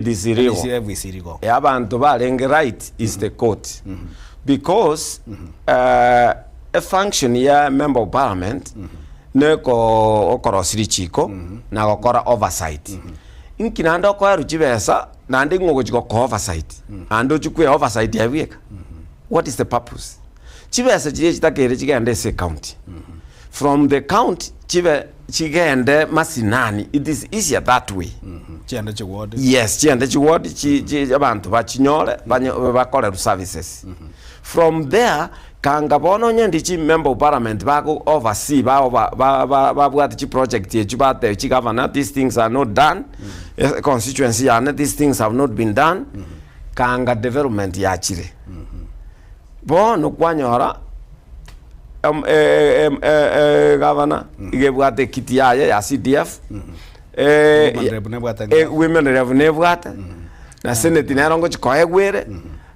disirigo abantu balenge right is the court because a function ya member of parliament neko okorosiri chiko na gokora oversight inkinando kwa ruchibesa nandi ngogo ko oversight ando chukwe oversight ya wieka what is the purpose chibesa chije chitakere chigende se county from the county chigende masinani. It is easier that way. Chiende chiward. Yes, chiende chiward chi abantu bachinyole bakole services. From there kanga bono nyendi chi member of parliament bako oversee ba chi project ye chibate chi governor. These things are not done. Constituency and these things have not been done. Kanga development ya chire. Bono kwanyora governor igebwate kiti ya CDF women revenue bwate na senate narongo chikoye gwere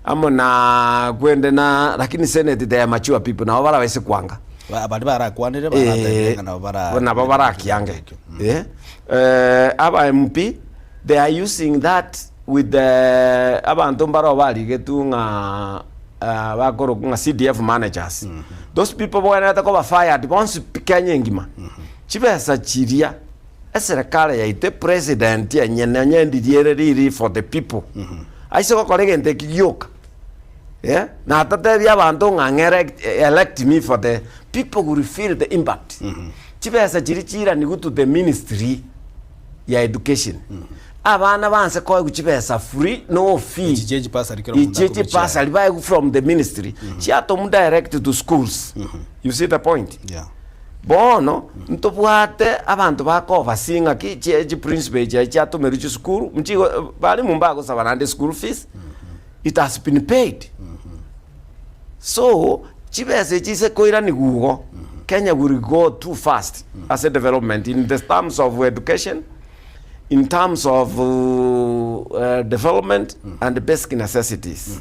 amo na gwende na lakini senate they are mature people na bara wese kwanga abali bara kwanire bara na bara kiange aba MP they are using that with the abantu mbaro bali getunga bakoro kunga CDF managers. Those people when they go fired once Kenya ngima chibesa chiria eserekale ya ite president ya nyenye ndidireri for the people aiso ko legende kiyoka na atate ya bantu ngangere elect me for the people who feel the impact chibesa chirichira ni gutu the ministry ya education abana banse ko guchibesa free no fee ijeje pasa liba from the ministry chiato mu direct to schools you see the point bono ntobwate abantu bakova singa ki cheje principal chiato meruchu school mchigo bali mumbago sabanande school fees it has been paid so chibesa chise koira ni gugo Kenya will go too fast as a development in the terms of education, in terms of development and the basic necessities.